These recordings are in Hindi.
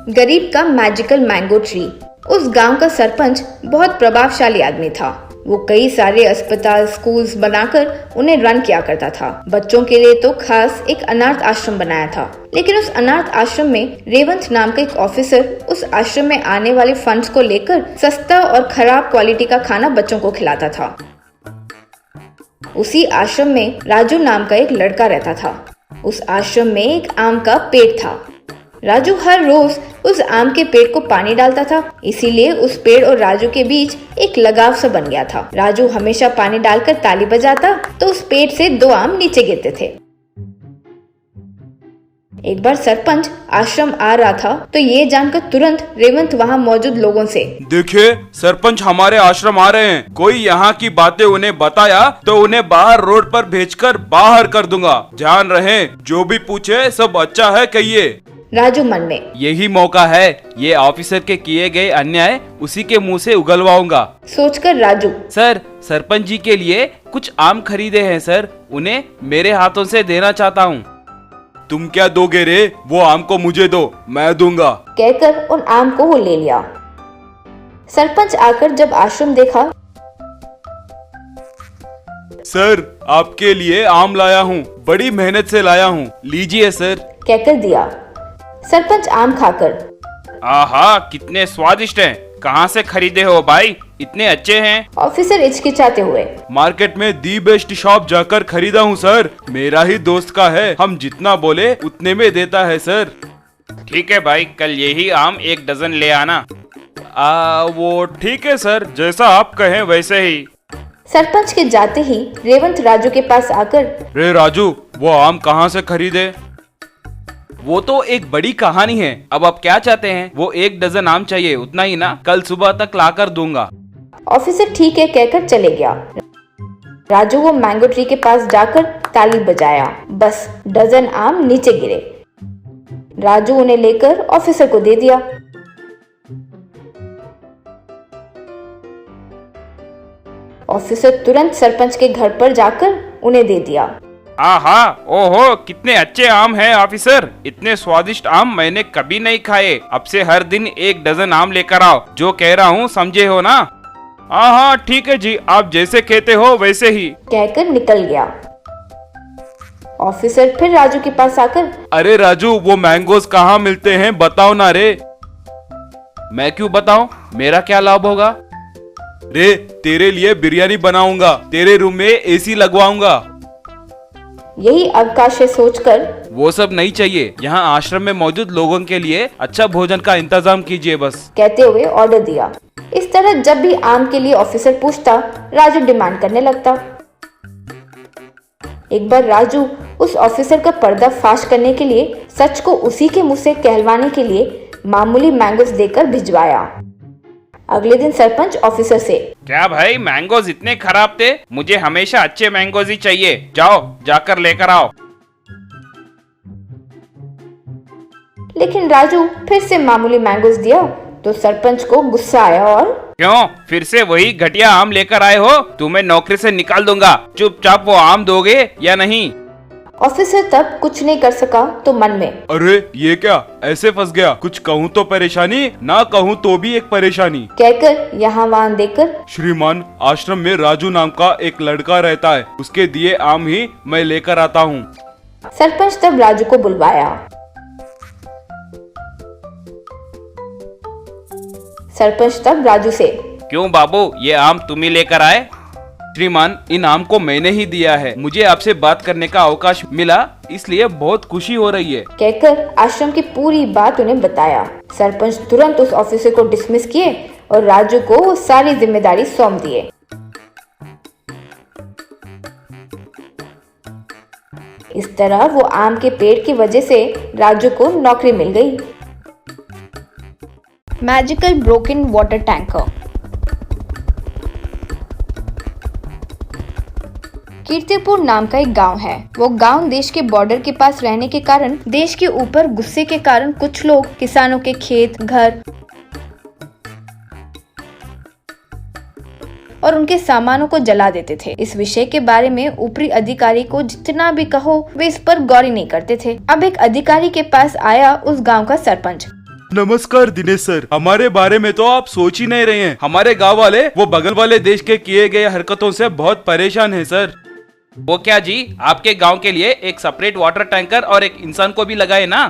गरीब का मैजिकल मैंगो ट्री। उस गांव का सरपंच बहुत प्रभावशाली आदमी था। वो कई सारे अस्पताल, स्कूल्स बनाकर उन्हें रन किया करता था। बच्चों के लिए तो खास एक अनाथ आश्रम बनाया था। लेकिन उस अनाथ आश्रम में रेवंत नाम का एक ऑफिसर उस आश्रम में आने वाले फंड्स को लेकर सस्ता और खराब क्वालिटी का खाना बच्चों को खिलाता था। उसी आश्रम में राजू नाम का एक लड़का रहता था। उस आश्रम में एक आम का पेड़ था। राजू हर रोज उस आम के पेड़ को पानी डालता था, इसीलिए उस पेड़ और राजू के बीच एक लगाव सा बन गया था। राजू हमेशा पानी डालकर ताली बजाता तो उस पेड़ से 2 आम नीचे गिरते थे। एक बार सरपंच आश्रम आ रहा था तो ये जानकर तुरंत रेवंत वहाँ मौजूद लोगों से, देखिए सरपंच हमारे आश्रम आ रहे हैं। कोई यहाँ की बातें उन्हें बताया तो उन्हें बाहर रोड पर भेजकर बाहर कर दूंगा। ध्यान रहे, जो भी पूछे सब अच्छा है कहिए। राजू मन में, यही मौका है, ये ऑफिसर के किए गए अन्याय उसी के मुंह से उगलवाऊंगा सोचकर राजू, सर सरपंच जी के लिए कुछ आम खरीदे हैं सर, उन्हें मेरे हाथों से देना चाहता हूँ। तुम क्या दोगे रे? वो आम को मुझे दो, मैं दूंगा, कहकर उन आम को वो ले लिया। सरपंच आकर जब आश्रम देखा, सर आपके लिए आम लाया हूँ, बड़ी मेहनत से लाया हूँ, लीजिए सर, कहकर दिया। सरपंच आम खाकर, आहा कितने स्वादिष्ट हैं, कहाँ से खरीदे हो भाई, इतने अच्छे हैं। ऑफिसर हिचकिचाते हुए, मार्केट में दी बेस्ट शॉप जाकर खरीदा हूँ सर, मेरा ही दोस्त का है, हम जितना बोले उतने में देता है सर। ठीक है भाई, कल यही आम 1 डजन ले आना। वो ठीक है सर, जैसा आप कहें वैसे ही। सरपंच के जाते ही रेवंत राजू के पास आकर, रे राजू, वो आम कहाँ से खरीदे? वो तो एक बड़ी कहानी है, अब आप क्या चाहते हैं? वो 1 डजन आम चाहिए, उतना ही ना, कल सुबह तक लाकर दूंगा। ऑफिसर ठीक है कहकर चले गया। राजू वो मैंगो ट्री के पास जाकर ताली बजाया, बस डजन आम नीचे गिरे। राजू उन्हें लेकर ऑफिसर को दे दिया। ऑफिसर तुरंत सरपंच के घर पर जाकर उन्हें दे दिया। आहा, ओहो कितने अच्छे आम हैं ऑफिसर, इतने स्वादिष्ट आम मैंने कभी नहीं खाए। अब से हर दिन 1 डजन आम लेकर आओ, जो कह रहा हूँ समझे हो ना? हाँ ठीक है जी, आप जैसे कहते हो वैसे ही, कहकर निकल गया। ऑफिसर फिर राजू के पास आकर, अरे राजू, वो मैंगोज कहाँ मिलते हैं बताओ ना रे। मैं क्यों बताऊं, मेरा क्या लाभ होगा? रे तेरे लिए बिरयानी बनाऊंगा, तेरे रूम में एसी लगवाऊंगा। यही अवकाश है सोचकर, वो सब नहीं चाहिए, यहाँ आश्रम में मौजूद लोगों के लिए अच्छा भोजन का इंतजाम कीजिए बस, कहते हुए ऑर्डर दिया। इस तरह जब भी आम के लिए ऑफिसर पूछता, राजू डिमांड करने लगता। एक बार राजू उस ऑफिसर का पर्दा फाश करने के लिए, सच को उसी के मुंह से कहलवाने के लिए मामूली मैंगोस देकर भिजवाया। अगले दिन सरपंच ऑफिसर से, क्या भाई मैंगोज इतने खराब थे? मुझे हमेशा अच्छे मैंगोज ही चाहिए, जाओ जाकर लेकर आओ। लेकिन राजू फिर से मामूली मैंगोस दिया तो सरपंच को गुस्सा आया और, क्यों फिर से वही घटिया आम लेकर आए हो? तुम्हें नौकरी से निकाल दूंगा, चुपचाप वो आम दोगे या नहीं? ऑफिसर तब कुछ नहीं कर सका तो मन में, अरे ये क्या, ऐसे फंस गया, कुछ कहूँ तो परेशानी, ना कहूँ तो भी एक परेशानी, कहकर यहाँ वहाँ देकर, श्रीमान आश्रम में राजू नाम का एक लड़का रहता है, उसके दिए आम ही मैं लेकर आता हूँ। सरपंच तब राजू को बुलवाया। सरपंच तब राजू से, क्यों बाबू, ये आम तुम ही लेकर आए? श्रीमान इन आम को मैंने ही दिया है, मुझे आपसे बात करने का अवकाश मिला, इसलिए बहुत खुशी हो रही है, कहकर आश्रम की पूरी बात उन्हें बताया। सरपंच तुरंत उस ऑफिसर को डिसमिस किए और राजू को वो सारी जिम्मेदारी सौंप दिए। इस तरह वो आम के पेड़ की वजह से राजू को नौकरी मिल गई। Magical broken water tanker. Kirtipur नाम का एक गांव है। वो गांव देश के बॉर्डर के पास रहने के कारण देश के ऊपर गुस्से के कारण कुछ लोग किसानों के खेत, घर और उनके सामानों को जला देते थे। इस विषय के बारे में ऊपरी अधिकारी को जितना भी कहो वे इस पर गौर ही नहीं करते थे। अब एक अधिकारी के पास आया उस गांव का सरपंच। नमस्कार दिनेश सर, हमारे बारे में तो आप सोच ही नहीं रहे हैं। हमारे गांव वाले वो बगल वाले देश के किए गए हरकतों से बहुत परेशान हैं सर। वो क्या जी, आपके गांव के लिए एक सेपरेट वाटर टैंकर और एक इंसान को भी लगाए ना?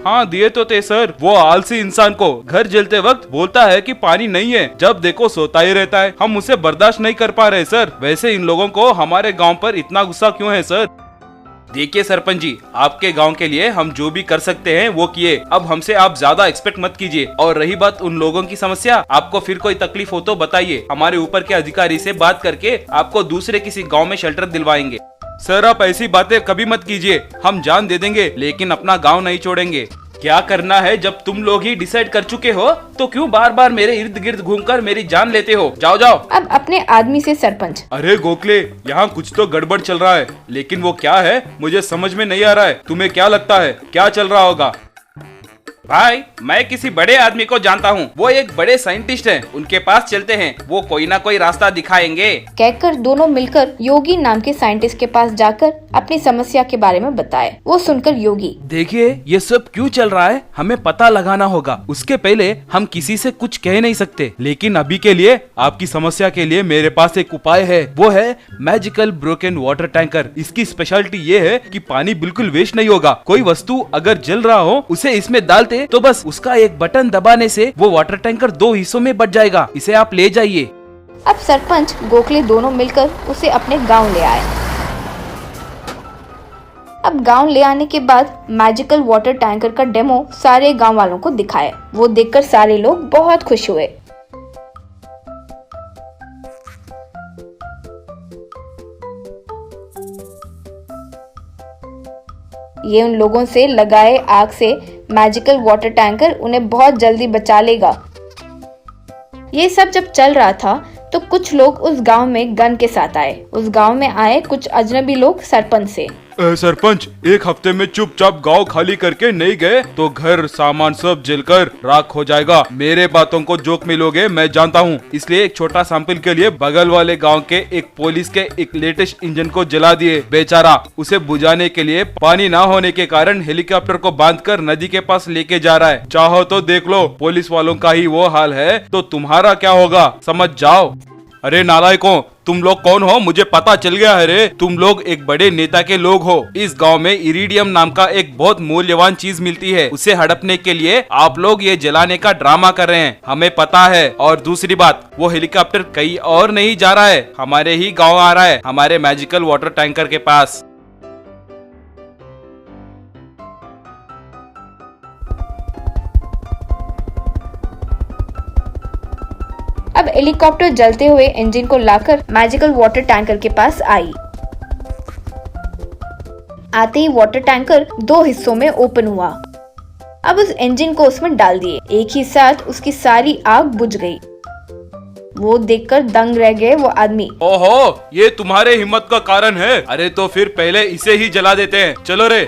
हाँ दिए तो थे सर। वो आलसी इंसान को घर जलते वक्त बोलता है कि पानी नहीं है, जब देखो सोता ही रहता है। हम उसे बर्दाश्त नहीं कर पा रहे सर। वैसे इन लोगों को हमारे गांव पर इतना गुस्सा क्यों है सर? देखिए सरपंच जी, आपके गांव के लिए हम जो भी कर सकते हैं वो किए। अब हमसे आप ज्यादा एक्सपेक्ट मत कीजिए। और रही बात उन लोगों की समस्या, आपको फिर कोई तकलीफ हो तो बताइए। हमारे ऊपर के अधिकारी से बात करके आपको दूसरे किसी गांव में शेल्टर दिलवाएंगे। सर आप ऐसी बातें कभी मत कीजिए। हम जान दे देंगे लेकिन अपना गांव नहीं छोड़ेंगे। क्या करना है जब तुम लोग ही डिसाइड कर चुके हो तो क्यों बार बार मेरे इर्द गिर्द घूमकर मेरी जान लेते हो? जाओ जाओ। अब अपने आदमी से सरपंच, अरे गोखले, यहाँ कुछ तो गड़बड़ चल रहा है, लेकिन वो क्या है मुझे समझ में नहीं आ रहा है। तुम्हें क्या लगता है क्या चल रहा होगा? भाई मैं किसी बड़े आदमी को जानता हूँ, वो एक बड़े साइंटिस्ट हैं। उनके पास चलते हैं, वो कोई ना कोई रास्ता दिखाएंगे। कहकर दोनों मिलकर योगी नाम के साइंटिस्ट के पास जाकर अपनी समस्या के बारे में बताए। वो सुनकर योगी, देखिए ये सब क्यों चल रहा है हमें पता लगाना होगा। उसके पहले हम किसी से कुछ कह नहीं सकते, लेकिन अभी के लिए आपकी समस्या के लिए मेरे पास एक उपाय है। वो है मैजिकल ब्रोकन वाटर टैंकर। इसकी स्पेशलिटी ये है कि पानी बिल्कुल वेस्ट नहीं होगा। कोई वस्तु अगर जल रहा हो उसे इसमें डालते तो बस उसका एक बटन दबाने से वो वाटर टैंकर 2 हिस्सों में बट जाएगा। इसे आप ले जाइए। अब सरपंच गोखले दोनों मिलकर उसे अपने गांव ले आए। अब गांव ले आने के बाद मैजिकल वाटर टैंकर का डेमो सारे गांव वालों को दिखाया। वो देखकर सारे लोग बहुत खुश हुए। ये उन लोगों से लगाए आग से मैजिकल वाटर टैंकर उन्हें बहुत जल्दी बचा लेगा। ये सब जब चल रहा था तो कुछ लोग उस गांव में गन के साथ आए। उस गांव में आए कुछ अजनबी लोग सरपंच से, सरपंच, एक हफ्ते में चुपचाप गांव खाली करके नहीं गए तो घर सामान सब जलकर राख हो जाएगा। मेरे बातों को जोक में लोगे मैं जानता हूँ, इसलिए एक छोटा सैंपल के लिए बगल वाले गांव के एक पुलिस के एक लेटेस्ट इंजन को जला दिए। बेचारा उसे बुझाने के लिए पानी ना होने के कारण हेलीकॉप्टर को बांधकर नदी के पास लेके जा रहा है। चाहो तो देख लो, पुलिस वालों का ही वो हाल है तो तुम्हारा क्या होगा समझ जाओ। अरे नालायकों, तुम लोग कौन हो? मुझे पता चल गया है रे, तुम लोग एक बड़े नेता के लोग हो। इस गांव में इरिडियम नाम का एक बहुत मूल्यवान चीज मिलती है। उसे हड़पने के लिए आप लोग ये जलाने का ड्रामा कर रहे हैं, हमें पता है। और दूसरी बात, वो हेलीकॉप्टर कहीं और नहीं जा रहा है, हमारे ही गाँव आ रहा है, हमारे मैजिकल वाटर टैंकर के पास। अब हेलीकॉप्टर जलते हुए इंजन को लाकर मैजिकल वाटर टैंकर के पास आई। आते ही वाटर टैंकर 2 हिस्सों में ओपन हुआ। अब उस इंजन को उसमें डाल दिए। एक ही साथ उसकी सारी आग बुझ गई। वो देखकर दंग रह गए वो आदमी। ओहो, ये तुम्हारे हिम्मत का कारण है? अरे तो फिर पहले इसे ही जला देते हैं, चलो रे।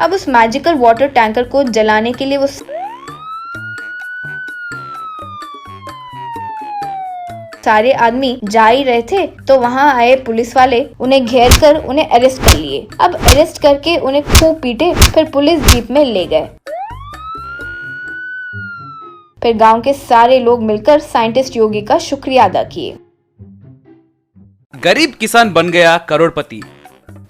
अब उस मैजिकल वाटर टैंकर को जलाने के लिए वो सारे आदमी जा ही रहे थे तो वहाँ आए पुलिस वाले उन्हें घेर कर उन्हें अरेस्ट कर लिए। अब अरेस्ट करके उन्हें खूब पीटे, फिर पुलिस जीप में ले गए। फिर गांव के सारे लोग मिलकर साइंटिस्ट योगी का शुक्रिया अदा किए। गरीब किसान बन गया करोड़पति।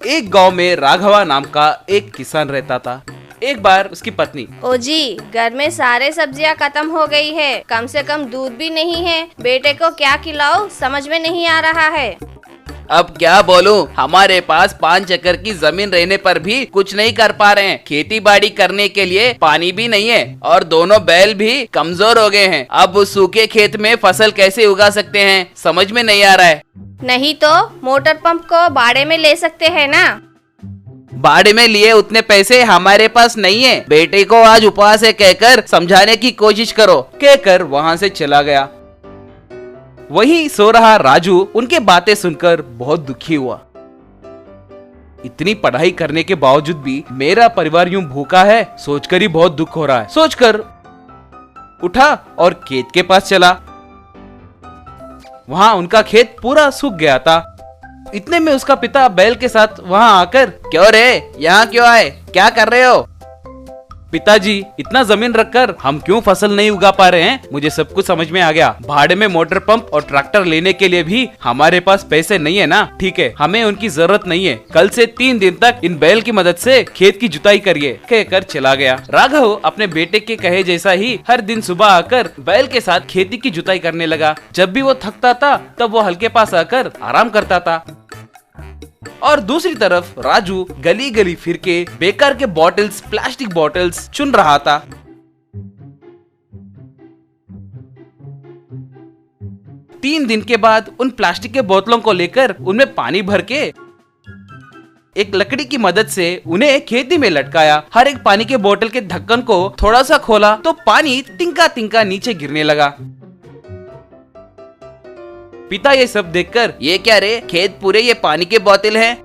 एक गांव में राघवा नाम का एक किसान रहता था। एक बार उसकी पत्नी, ओ जी, घर में सारे सब्जियां खत्म हो गई है, कम से कम दूध भी नहीं है, बेटे को क्या खिलाऊं समझ में नहीं आ रहा है। अब क्या बोलूं, हमारे पास 5 एकड़ की जमीन रहने पर भी कुछ नहीं कर पा रहे हैं। खेती बाड़ी करने के लिए पानी भी नहीं है और दोनों बैल भी कमजोर हो गए हैं। अब उस सूखे खेत में फसल कैसे उगा सकते हैं समझ में नहीं आ रहा है। नहीं तो मोटर पंप को भाड़े में ले सकते हैं ना। भाड़े में लिए उतने पैसे हमारे पास नहीं है। बेटे को आज उपवास है कहकर समझाने की कोशिश करो। कहकर वहाँ से चला गया। वहीं सो रहा राजू उनके बातें सुनकर बहुत दुखी हुआ। इतनी पढ़ाई करने के बावजूद भी मेरा परिवार यूं भूखा है, सोचकर ही बहुत दुख हो रहा है। सोचकर उठा और खेत के पास चला। वहाँ उनका खेत पूरा सूख गया था। इतने में उसका पिता बैल के साथ वहाँ आकर, क्यों रे, यहाँ क्यों आए, क्या कर रहे हो? पिताजी, इतना जमीन रखकर हम क्यों फसल नहीं उगा पा रहे हैं? मुझे सब कुछ समझ में आ गया। भाड़े में मोटर पंप और ट्रैक्टर लेने के लिए भी हमारे पास पैसे नहीं है ना। ठीक है, हमें उनकी जरूरत नहीं है। कल से 3 दिन तक इन बैल की मदद से खेत की जुताई करिए, कहकर चला गया। राघव अपने बेटे के कहे जैसा ही हर दिन सुबह आकर बैल के साथ खेती की जुताई करने लगा। जब भी वो थकता था तब वो हल के पास आकर आराम करता था। और दूसरी तरफ राजू गली गली फिर के बेकार के बॉटल्स, प्लास्टिक बॉटल्स चुन रहा था। तीन दिन के बाद उन प्लास्टिक के बोतलों को लेकर उनमें पानी भर के एक लकड़ी की मदद से उन्हें खेती में लटकाया। हर एक पानी के बोतल के ढक्कन को थोड़ा सा खोला तो पानी तिनका तिनका नीचे गिरने लगा। पिता ये सब देखकर, ये क्या रे, खेत पूरे ये पानी के बोतल हैं।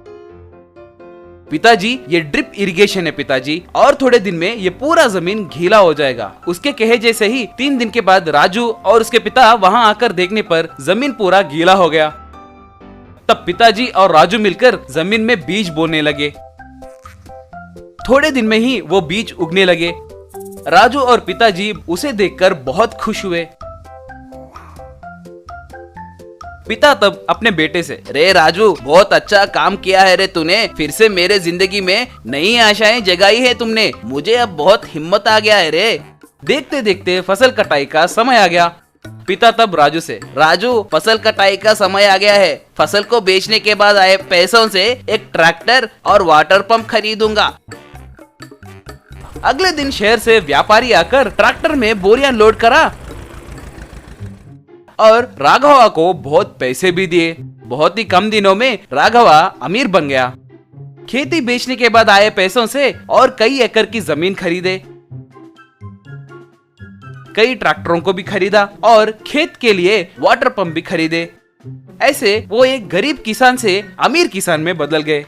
पिताजी, ये ड्रिप इरिगेशन है पिताजी, और थोड़े दिन में ये पूरा जमीन गीला हो जाएगा। उसके कहे जैसे ही 3 दिन के बाद राजू और उसके पिता वहां आकर देखने पर जमीन पूरा गीला हो गया। तब पिताजी और राजू मिलकर जमीन में बीज बोने लगे। थोड़े दिन में ही वो बीज उगने लगे। राजू और पिताजी उसे देखकर बहुत खुश हुए। पिता तब अपने बेटे से, रे राजू, बहुत अच्छा काम किया है रे तूने। फिर से मेरे जिंदगी में नई आशाएं जगाई है तुमने। मुझे अब बहुत हिम्मत आ गया है रे। देखते देखते फसल कटाई का समय आ गया। पिता तब राजू से, राजू, फसल कटाई का समय आ गया है। फसल को बेचने के बाद आए पैसों से एक ट्रैक्टर और वाटर पंप खरीदूंगा। अगले दिन शहर से व्यापारी आकर ट्रैक्टर में बोरियां लोड करा और राघवा को बहुत पैसे भी दिए। बहुत ही कम दिनों में राघवा अमीर बन गया। खेती बेचने के बाद आए पैसों से और कई एकड़ की जमीन खरीदे, कई ट्रैक्टरों को भी खरीदा और खेत के लिए वाटर पंप भी खरीदे। ऐसे वो एक गरीब किसान से अमीर किसान में बदल गए।